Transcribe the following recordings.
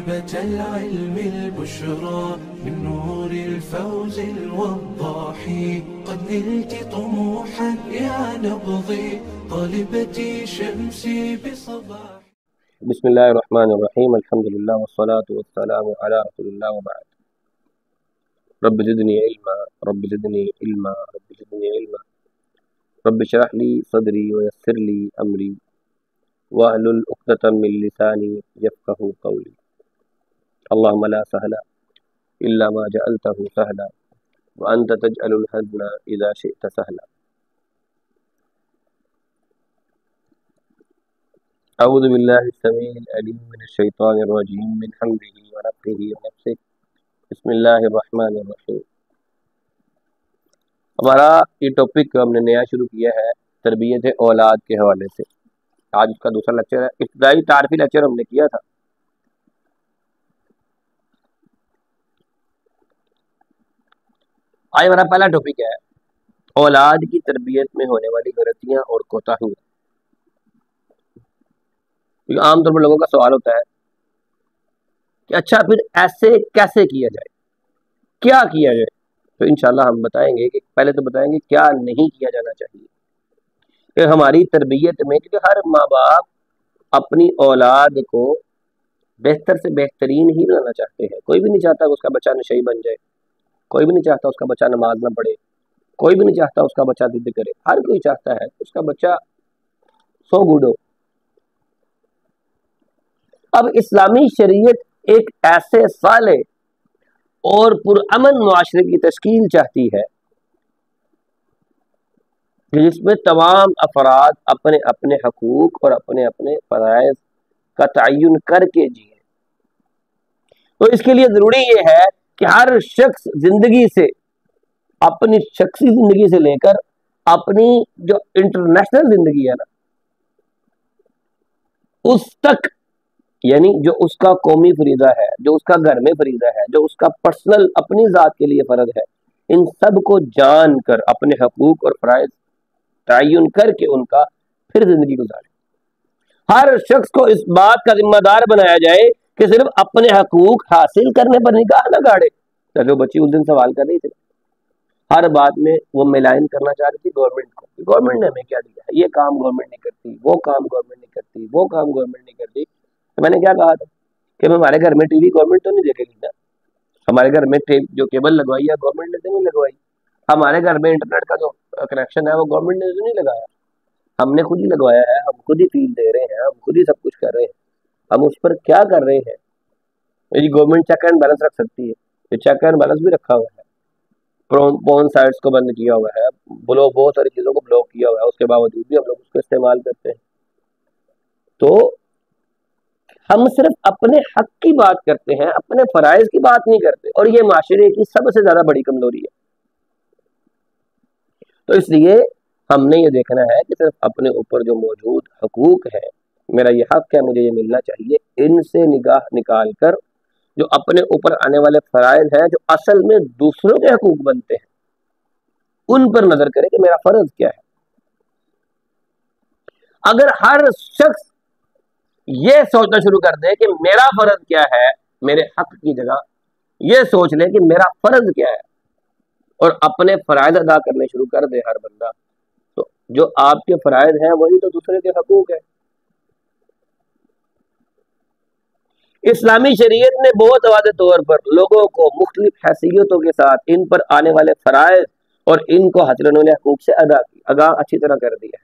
طالبة العلم البشرى من نور الفوز الوضاح قد نلت طموحا يا نبضي طالبتي شمسي بصباح. بسم الله الرحمن الرحيم. الحمد لله والصلاة والسلام على رسول الله وبعد. رب زدني علما رب زدني علما رب زدني علما رب اشرح لي صدري ويسر لي أمري واحلل عقدة من لساني يفقهوا قولي. اللهم لا سهل إلا ما جعلته سهلا وأنت تجعل الحزن إذا شئت سهلا. أعوذ بالله السميع العليم من الشيطان الرجيم من حمده ونفخه ونفسه. بسم اللہ الرحمن الرحیم. ہمارا یہ ٹاپک ہم نے نیا شروع کیا ہے تربیت اولاد کے حوالے سے. آج اس کا دوسرا لیکچر ہے. ابتدائی تعارفی لیکچر ہم نے کیا تھا. آج ہمارا پہلا ٹاپک ہے اولاد کی تربیت میں ہونے والی غلطیاں اور کوتاہیاں. عام طور پر لوگوں کا سوال ہوتا ہے کہ اچھا پھر ایسے کیسے کیا جائے, کیا کیا جائے. تو انشاءاللہ ہم بتائیں گے کہ پہلے تو بتائیں گے کیا نہیں کیا جانا چاہیے. کہ ہماری تربیت میں کیونکہ ہر ماں باپ اپنی اولاد کو بہتر سے بہترین ہی بنانا چاہتے ہیں. کوئی بھی نہیں چاہتا کہ اس کا بچہ نشئی بن جائے, کوئی بھی نہیں چاہتا اس کا بچہ نماز نہ پڑھے, کوئی بھی نہیں چاہتا اس کا بچہ ضد کرے. ہر کوئی چاہتا ہے اس کا بچہ سو گڈ ہو. اب اسلامی شریعت ایک ایسے صالح اور پرامن معاشرے کی تشکیل چاہتی ہے جس میں تمام افراد اپنے اپنے حقوق اور اپنے اپنے فرائض کا تعین کر کے جئیں. تو اس کے لیے ضروری یہ ہے کہ ہر شخص زندگی سے, اپنی شخصی زندگی سے لے کر اپنی جو انٹرنیشنل زندگی ہے نا اس تک, یعنی جو اس کا قومی فریضہ ہے, جو اس کا گھر میں فریضہ ہے, جو اس کا پرسنل اپنی ذات کے لیے فرض ہے, ان سب کو جان کر اپنے حقوق اور فرائض تعین کر کے ان کا پھر زندگی گزارے. ہر شخص کو اس بات کا ذمہ دار بنایا جائے کہ صرف اپنے حقوق حاصل کرنے پر نگاہ نہ گاڑے. جو بچی اس دن سوال کر رہی تھی, ہر بات میں وہ ملائن کرنا چاہ رہی تھی گورنمنٹ کو. گورنمنٹ نے ہمیں کیا دیا, یہ کام گورنمنٹ نہیں کرتی, وہ کام گورنمنٹ نہیں کرتی, وہ کام گورنمنٹ نہیں کرتی. تو میں نے کیا کہا تھا کہ ہمارے گھر میں ٹی وی گورنمنٹ تو نہیں دیکھے گی نا, ہمارے گھر میں جو کیبل لگوائی ہے گورنمنٹ نے تو نہیں لگوائی, ہمارے گھر میں انٹرنیٹ کا جو کنیکشن ہے وہ گورنمنٹ نے تو نہیں لگایا, ہم نے خود ہی لگوایا ہے, ہم خود ہی فیس دے رہے ہیں, ہم خود ہی سب کچھ کر رہے ہیں. ہم اس پر کیا کر رہے ہیں؟ یہ گورنمنٹ چیک اینڈ بیلنس رکھ سکتی ہے, یہ چیک اینڈ بیلنس بھی رکھا ہوا ہے. پون سائٹس کو بند کیا ہوا ہے, بہت ساری چیزوں کو بلاک کیا ہوا ہے, اس کے باوجود بھی ہم لوگ اس کو استعمال کرتے ہیں. تو ہم صرف اپنے حق کی بات کرتے ہیں, اپنے فرائض کی بات نہیں کرتے, اور یہ معاشرے کی سب سے زیادہ بڑی کمزوری ہے. تو اس لیے ہم نے یہ دیکھنا ہے کہ صرف اپنے اوپر جو موجود حقوق ہے, میرا یہ حق ہے, مجھے یہ ملنا چاہیے, ان سے نگاہ نکال کر جو اپنے اوپر آنے والے فرائض ہیں جو اصل میں دوسروں کے حقوق بنتے ہیں ان پر نظر کرے کہ میرا فرض کیا ہے. اگر ہر شخص یہ سوچنا شروع کر دے کہ میرا فرض کیا ہے, میرے حق کی جگہ یہ سوچ لے کہ میرا فرض کیا ہے, اور اپنے فرائض ادا کرنے شروع کر دے ہر بندہ, تو جو آپ کے فرائض ہیں وہی تو دوسرے کے حقوق ہے. اسلامی شریعت نے بہت واضح طور پر لوگوں کو مختلف حیثیتوں کے ساتھ ان پر آنے والے فرائض اور ان کو حاصل ہونے والے حقوق سے آگاہ اچھی طرح کر دیا ہے.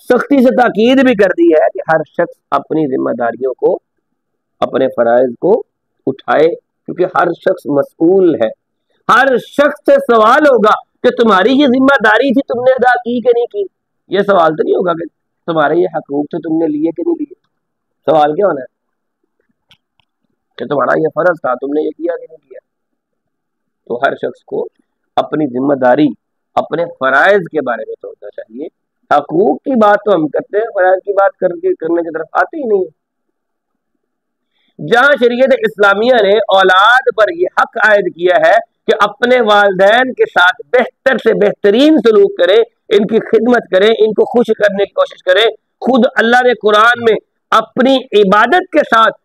سختی سے تاکید بھی کر دی ہے کہ ہر شخص اپنی ذمہ داریوں کو, اپنے فرائض کو اٹھائے, کیونکہ ہر شخص مسئول ہے. ہر شخص سے سوال ہوگا کہ تمہاری یہ ذمہ داری تھی, تم نے ادا کی کہ نہیں کی. یہ سوال تو نہیں ہوگا کہ تمہارے یہ حقوق تھے, تم نے لیے کہ نہیں لیے. سوال کیا ہونا ہے کہ تمہارا یہ فرض تھا, تم نے یہ کیا کہ نہیں کیا. تو ہر شخص کو اپنی ذمہ داری, اپنے فرائض کے بارے میں سوچنا چاہیے. حقوق کی بات تو ہم کرتے ہیں, فرائض کی بات کرنے کی طرف آتے ہی نہیں. جہاں شریعت اسلامیہ نے اولاد پر یہ حق عائد کیا ہے کہ اپنے والدین کے ساتھ بہتر سے بہترین سلوک کریں, ان کی خدمت کریں, ان کو خوش کرنے کی کوشش کریں. خود اللہ نے قرآن میں اپنی عبادت کے ساتھ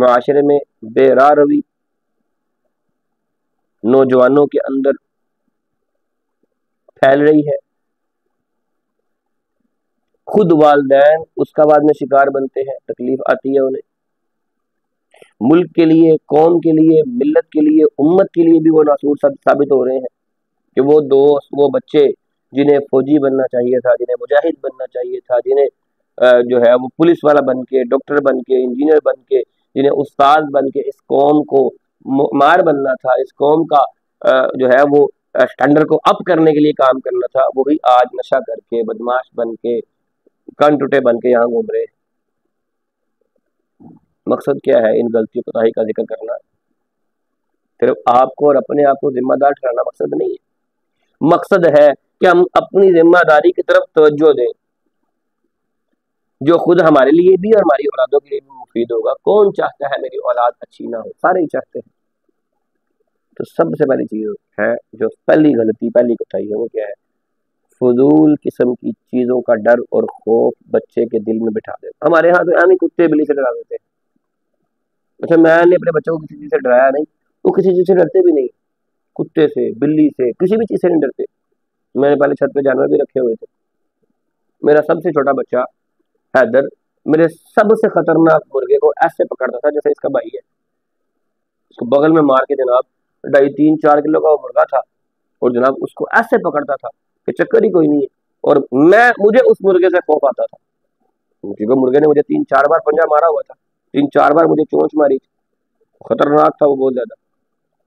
معاشرے میں بے روی نوجوانوں کے اندر پھیل رہی ہے، خود والدین اس کا بعد میں شکار بنتے ہیں، تکلیف آتی ہے انہیں، ملک کے لیے، قوم کے لیے، ملت کے لیے، امت کے لیے بھی وہ ناصور ثابت ہو رہے ہیں کہ وہ دوست، وہ بچے جنہیں فوجی بننا چاہیے تھا، جنہیں مجاہد بننا چاہیے تھا، جنہیں جو ہے وہ پولیس والا بن کے، ڈاکٹر بن کے، انجینئر بن کے، جنہیں استاد بن کے اس قوم کو معمار بننا تھا، اس قوم کا جو ہے وہ اسٹینڈرڈ کو اپ کرنے کے لیے کام کرنا تھا، وہی آج نشہ کر کے، بدماش بن کے، کن ٹوٹے بن کے یہاں گھوم رہے ہیں۔ مقصد کیا ہے ان غلطی کوتاہی کا ذکر کرنا؟ صرف آپ کو اور اپنے آپ کو ذمہ دار ٹھہرانا مقصد نہیں ہے، مقصد ہے کہ ہم اپنی ذمہ داری کی طرف توجہ دیں، جو خود ہمارے لیے بھی اور ہماری اولادوں کے لیے بھی مفید ہوگا۔ کون چاہتا ہے میری اولاد اچھی نہ ہو؟ سارے ہی چاہتے ہیں۔ تو سب سے پہلی چیز ہے، جو پہلی غلطی، پہلی کوتاہی ہے، وہ کیا ہے؟ فضول قسم کی چیزوں کا ڈر اور خوف بچے کے دل میں بٹھا دیتا۔ ہمارے یہاں تو یعنی کتے بلی سے ڈرا دیتے ہیں۔ اچھا، میں نے اپنے بچوں کو کسی چیز سے ڈرایا نہیں، وہ کسی چیز سے ڈرتے بھی نہیں، کتے سے، بلی سے، کسی بھی چیز سے نہیں ڈرتے۔ میں نے پہلے چھت پہ جانور بھی رکھے ہوئے تھے۔ میرا سب سے چھوٹا بچہ حیدر میرے سب سے خطرناک مرغے کو ایسے پکڑتا تھا جیسے اس کا بھائی ہے، اس کو بغل میں مار کے جناب 2.5-3-4 کلو کا وہ مرغا تھا، اور جناب اس کو ایسے پکڑتا تھا کہ چکر ہی کوئی نہیں ہے۔ اور مجھے اس مرغے سے خوف آتا تھا، کیونکہ مرغے نے مجھے 3-4 بار پنجہ مارا ہوا تھا، 3-4 بار مجھے چونچ ماری تھی، خطرناک تھا وہ بہت زیادہ۔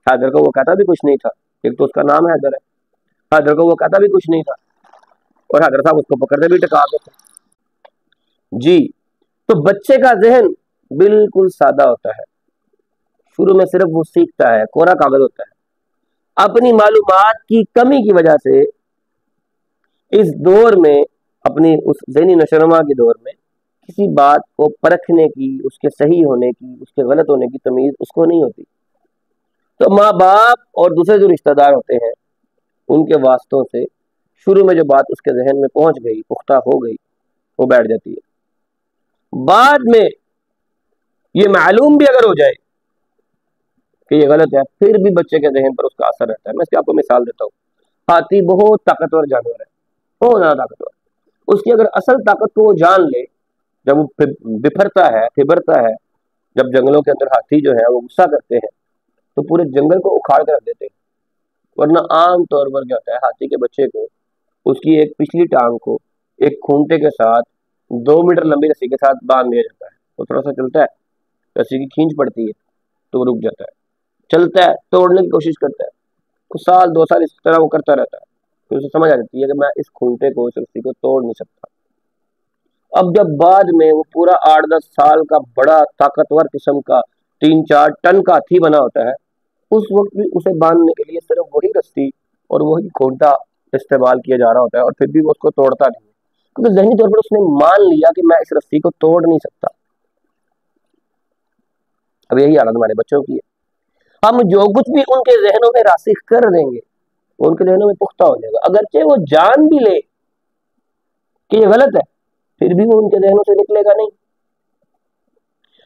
حیدر کو وہ کہتا بھی کچھ نہیں تھا، ایک تو اس کا نام حیدر ہے، حیدر کو وہ کہتا بھی کچھ نہیں تھا، اور حیدر صاحب اس کو پکڑتے بھی ٹکا کے تھے۔ جی، تو بچے کا ذہن بالکل سادہ ہوتا ہے، شروع میں صرف وہ سیکھتا ہے، کوڑا کاغذ ہوتا ہے۔ اپنی معلومات کی کمی کی وجہ سے اس دور میں، اپنی اس ذہنی نشوونما کے دور میں، کسی بات کو پرکھنے کی، اس کے صحیح ہونے کی، اس کے غلط ہونے کی تمیز اس کو نہیں ہوتی۔ تو ماں باپ اور دوسرے جو رشتہ دار ہوتے ہیں، ان کے واسطوں سے شروع میں جو بات اس کے ذہن میں پہنچ گئی، پختہ ہو گئی، وہ بیٹھ جاتی ہے۔ بعد میں یہ معلوم بھی اگر ہو جائے کہ یہ غلط ہے، پھر بھی بچے کے ذہن پر اس کا اثر رہتا ہے۔ میں اس کی آپ کو مثال دیتا ہوں۔ ہاتھی بہت طاقتور جانور ہے، بہت زیادہ طاقتور۔ اس کی اگر اصل طاقت کو وہ جان لے، جب وہ بپھرتا ہے، پھبرتا ہے، جب جنگلوں کے اندر ہاتھی جو ہے وہ غصہ کرتے ہیں تو پورے جنگل کو اکھاڑ کر رکھ دیتے ہیں۔ ورنہ عام طور پر کیا ہوتا ہے، ہاتھی کے بچے کو اس کی ایک پچھلی ٹانگ کو ایک کھونٹے کے ساتھ 2 میٹر لمبی رسی کے ساتھ باندھ دیا جاتا ہے۔ وہ تھوڑا سا چلتا ہے، رسی کی کھینچ پڑتی ہے تو وہ رک جاتا ہے، چلتا ہے، توڑنے کی کوشش کرتا ہے، کچھ سال 2 سال اس طرح وہ کرتا رہتا ہے، پھر اسے سمجھ آ جاتی ہے کہ میں اس کھونٹے کو، اس رسی کو توڑ نہیں سکتا۔ اب جب بعد میں وہ پورا 8-10 سال کا بڑا طاقتور قسم کا 3-4 ٹن کا ہاتھی بنا ہوتا ہے، اس وقت بھی اسے باندھنے کے لیے صرف وہی رسی اور وہی کھونٹا استعمال کیا جا رہا ہوتا ہے، اور پھر بھی وہ اس کو توڑتا نہیں ہے، کیونکہ ذہنی طور پر اس نے مان لیا کہ میں اس رسی کو توڑ نہیں سکتا۔ اب یہی حالت ہمارے بچوں کی ہے۔ ہم جو کچھ بھی ان کے ذہنوں میں راسخ کر دیں گے، وہ ان کے ذہنوں میں پختہ ہو جائے گا، اگرچہ وہ جان بھی لے کہ یہ غلط ہے، پھر بھی وہ ان کے ذہنوں سے نکلے گا نہیں۔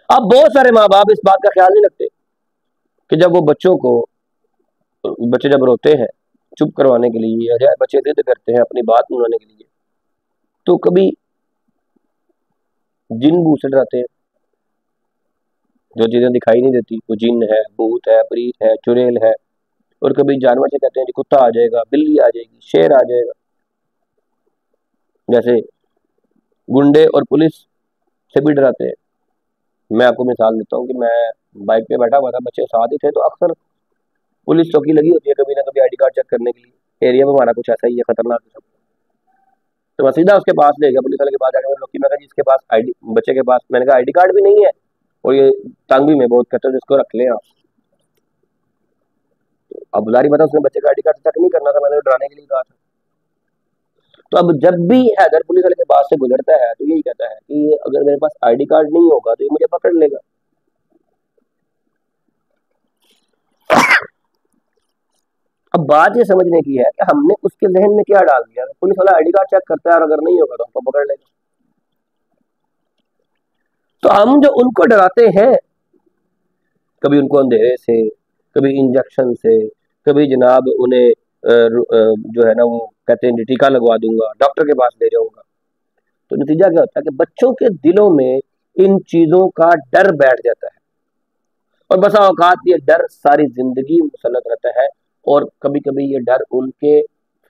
اب بہت سارے ماں باپ اس بات کا خیال نہیں رکھتے کہ جب وہ بچے جب روتے ہیں چپ کروانے کے لیے، یا بچے ضد کرتے ہیں اپنی بات منوانے کے لیے، تو کبھی جن بو سے ڈراتے ہیں، جو چیزیں دکھائی نہیں دیتی، وہ جن ہے، بھوت ہے، پریت ہے، چڑیل ہے، اور کبھی جانور سے کہتے ہیں کہ کتا آ جائے گا، بلی آ جائے گی، شیر آ جائے گا۔ جیسے گنڈے اور پولیس سے بھی ڈراتے ہیں۔ میں آپ کو مثال دیتا ہوں کہ میں بائک پہ بیٹھا ہوا تھا، بچے ساتھ ہی تھے، تو اکثر پولیس چوکی لگی ہوتی ہے کبھی نہ کبھی آئی ڈی کارڈ چیک کرنے کے لیے، ایریا میں ہمارا کچھ ایسا ہی ہے خطرناک قسم۔ تو میں سیدھا اس کے پاس لے گیا، پولیس والے کے پاس جا کے میں کہا جی اس کے پاس بچے کے پاس، میں نے کہا آئی ڈی کارڈ بھی نہیں ہے اور یہ تنگ بھی میں بہت کہتا ہوں، جس کو رکھ لیں آپ۔ اب ظاہر بتا اس نے بچے کا آئی ڈی کارڈ چیک نہیں کرنا تھا، میں نے ڈرانے کے لیے کہا تھا۔ تو اب جب بھی حیدر پولیس والے کے پاس سے گزرتا ہے تو یہی کہتا ہے کہ اگر میرے پاس آئی ڈی کارڈ نہیں ہوگا تو یہ مجھے پکڑ لے گا۔ اب بات یہ سمجھنے کی ہے کہ ہم نے اس کے ذہن میں کیا ڈال دیا۔ پولیس والا آئی ڈی کارڈ چیک کرتا ہے اور اگر نہیں ہوگا تو ہم کو پکڑ لے گا۔ تو ہم جو ان کو ڈراتے ہیں کبھی ان کو اندھیرے سے، کبھی انجیکشن سے، کبھی جناب انہیں جو ہے نا وہ کہتے ہیں ٹیکا لگوا دوں گا، ڈاکٹر کے پاس لے جاؤں گا. تو نتیجہ کیا ہوتا ہے کہ بچوں کے دلوں میں ان چیزوں کا ڈر بیٹھ جاتا ہے، اور بسا اوقات یہ ڈر ساری زندگی مسلط رہتا ہے، اور کبھی کبھی یہ ڈر ان کے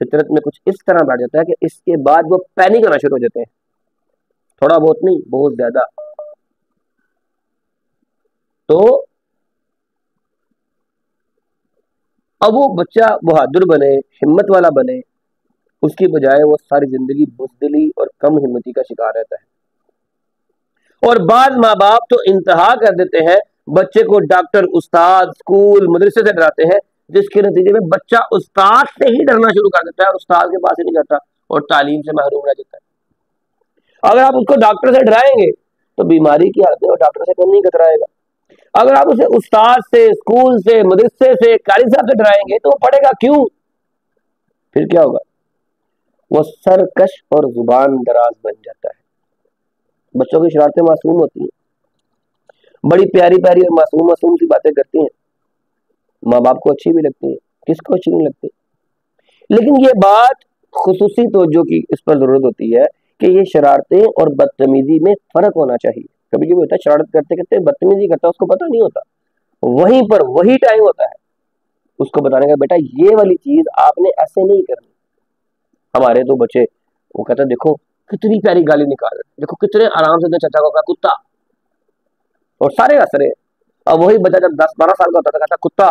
فطرت میں کچھ اس طرح بیٹھ جاتا ہے کہ اس کے بعد وہ پینک ہونا شروع ہو جاتے ہیں، تھوڑا بہت نہیں، بہت زیادہ. تو اب وہ بچہ بہادر بنے، ہمت والا بنے، اس کی بجائے وہ ساری زندگی بزدلی اور کم ہمتی کا شکار رہتا ہے. اور بعض ماں باپ تو انتہا کر دیتے ہیں، بچے کو ڈاکٹر، استاد، اسکول، مدرسے سے ڈراتے ہیں، جس کے نتیجے میں بچہ استاد سے ہی ڈرنا شروع کر دیتا ہے اور استاد کے پاس ہی نہیں جاتا اور تعلیم سے محروم رہ جاتا ہے. اگر آپ اس کو ڈاکٹر سے ڈرائیں گے تو بیماری کی حالت میں وہ ڈاکٹر سے کم نہیں کترائے گا. اگر آپ اسے استاد سے، اسکول سے، مدرسے سے، قاری صاحب سے ڈرائیں گے تو وہ پڑھے گا کیوں؟ پھر کیا ہوگا؟ وہ سرکش اور زبان دراز بن جاتا ہے. بچوں کی شرارتیں معصوم ہوتی ہیں، بڑی پیاری پیاری اور معصوم سی باتیں کرتی ہیں، ماں باپ کو اچھی بھی لگتی ہیں، کس کو اچھی نہیں لگتی. لیکن یہ بات خصوصی توجہ کی اس پر ضرورت ہوتی ہے کہ یہ شرارتیں اور بدتمیزی میں فرق ہونا چاہیے. کبھی کبھی ہوتا ہے شرارت کرتے کرتے بدتمیزی کرتا ہے، اس کو پتہ نہیں ہوتا، وہیں پر وہی ٹائم ہوتا ہے اس کو بتانے کا، بیٹا یہ والی چیز آپ نے ایسے نہیں کرنی. ہمارے تو بچے وہ کہتے ہیں دیکھو کتنی پیاری گالی نکال رہے، دیکھو کتنے آرام سے چچا کو کہا کتا، اور سارے ہنس رہے. اور وہی بچہ جب 10-12 سال کا ہوتا تھا کہتا کتا،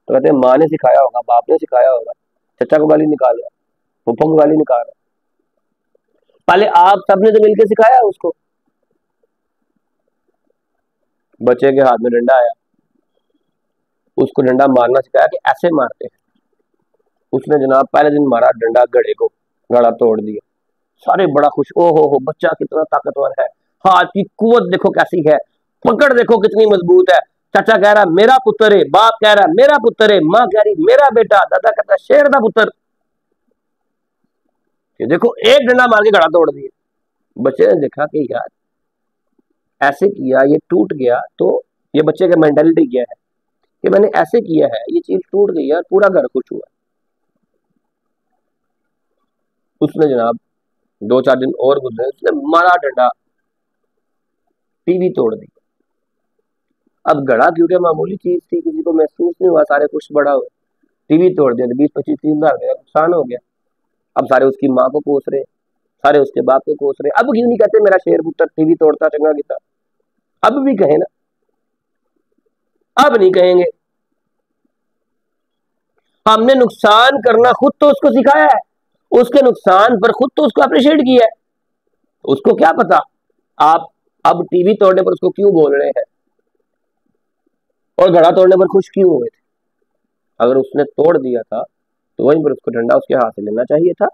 تو کہتے ہیں ماں نے سکھایا ہوگا، باپ نے سکھایا ہوگا، چچا کو گالی نکال رہا، پھپھو کو گالی نکال رہا. پہلے آپ سب نے تو مل کے سکھایا اس کو. بچے کے ہاتھ میں ڈنڈا آیا، اس کو ڈنڈا مارنا سکھایا کہ ایسے مارتے ہیں. اس نے جناب پہلے دن مارا ڈنڈا گھڑے کو، گھڑا توڑ دیا. سارے بڑا خوش، او ہو بچہ کتنا طاقتور ہے، ہاتھ کی قوت دیکھو کیسی ہے، پکڑ دیکھو کتنی مضبوط ہے. چچا کہہ رہا میرا پتر ہے، باپ کہہ رہا میرا پتر ہے، ماں کہہ رہی میرا بیٹا، دادا کہتا شیر دا پتر. کہ دیکھو ایک ڈنڈا مار کے گھڑا توڑ دیا. بچے نے دیکھا کہ یار ایسے کیا یہ ٹوٹ گیا، تو یہ بچے کا مینٹلٹی کیا ہے کہ میں نے ایسے کیا ہے، یہ چیز ٹوٹ گئی ہے، پورا گھر خوش ہوا. اس نے جناب 2-4 دن اور گزرے، اس نے مارا ڈنڈا، ٹی وی توڑ دی. اب گھڑا کیونکہ معمولی چیز تھی، کسی کو محسوس نہیں ہوا، سارے خوش بڑا ہوئے. ٹی وی توڑ دیا، 20-25-30 ہزار کا نقصان ہو گیا. اب سارے اس کی ماں کو کوس رہے، سارے اس کے باپ کو کوس رہے. اب کیوں نہیں کہتے میرا شیر پتر ٹی وی توڑتا چنگا کیتا؟ اب بھی کہیں نا، اب نہیں کہیں گے. ہم نے نقصان کرنا خود تو اس کو سکھایا ہے، اس کے نقصان پر خود تو اس کو اپریشیٹ کیا ہے. اس کو کیا پتا آپ اب ٹی وی توڑنے پر اس کو کیوں بول رہے ہیں اور گھڑا توڑنے پر خوش کیوں ہوئے تھے. اگر اس نے توڑ دیا تھا تو وہیں پر اس کو ڈنڈا اس کے ہاتھ سے لینا چاہیے تھا،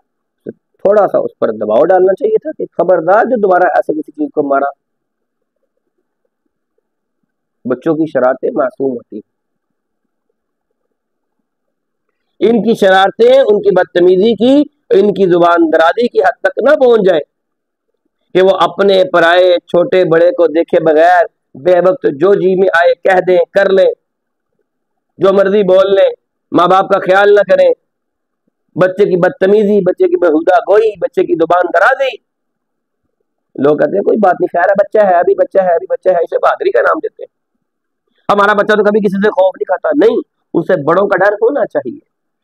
تھوڑا سا اس پر دباؤ ڈالنا چاہیے تھا کہ خبردار جو دوبارہ ایسے کسی چیز کو مارا. بچوں کی شرارتیں معصوم ہوتی ہیں، ان کی شرارتیں، ان کی بدتمیزی کی، ان کی زبان درازی کی حد تک نہ پہنچ جائے کہ وہ اپنے پرائے چھوٹے بڑے کو دیکھے بغیر بے وقت جو جی میں آئے کہہ دیں، کر لیں، جو مرضی بول لیں، ماں باپ کا خیال نہ کریں. بچے کی بدتمیزی، بچے کی بےہودہ گوئی، بچے کی زبان درازی. لوگ کہتے ہیں کوئی بات نہیں، خیر ہے، بچہ ہے، ابھی بچہ ہے، ابھی بچہ ہے، اسے بہادری کا نام دیتے ہیں. ہمارا بچہ تو کبھی کسی سے خوف نہیں کھاتا. نہیں، اسے بڑوں کا ڈر ہونا چاہیے،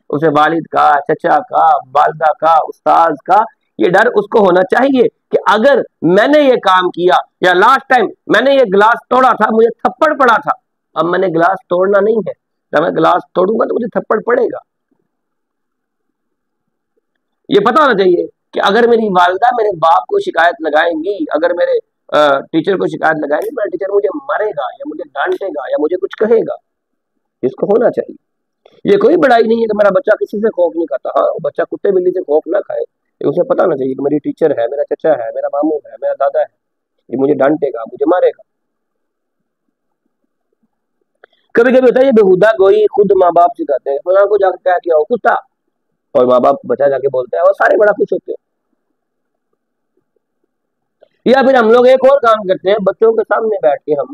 اسے والد کا، چچا کا، والدہ کا، استاذ کا، یہ ڈر اس کو ہونا چاہیے کہ اگر میں نے یہ کام کیا، یا لاسٹ ٹائم میں نے یہ گلاس توڑا تھا، مجھے تھپڑ پڑا تھا، اب میں نے گلاس توڑنا نہیں ہے، جب میں گلاس توڑوں گا تو مجھے تھپڑ پڑے گا. یہ پتا ہونا چاہیے کہ اگر میری والدہ میرے باپ کو شکایت لگائیں گی، اگر میرے ٹیچر کو شکایت لگائیں گی، میرا ٹیچر مجھے مارے گا یا مجھے ڈانٹے گا یا مجھے کچھ کہے گا. اس کو ہونا چاہیے. یہ کوئی بڑائی نہیں ہے کہ میرا بچہ کسی سے خوف نہیں کھاتا. ہاں، بچہ کتے بلی سے خوف نہ کھائے، اسے پتا ہونا چاہیے کہ میری ٹیچر ہے، میرا چچا ہے، میرا ماموں ہے، میرا دادا ہے، یہ مجھے ڈانٹے گا، مجھے مارے گا. کبھی کبھی ہوتا ہے یہ بےہودہ گوئی خود ماں باپ سکھاتے ہیں، فلاں کو جا کے کہہ کے آؤ کتا، اور ماں باپ بچہ جا کے بولتا ہے اور سارے بڑا خوش ہوتے ہیں. یا پھر ہم لوگ ایک اور کام کرتے ہیں، بچوں کے سامنے بیٹھ کے ہم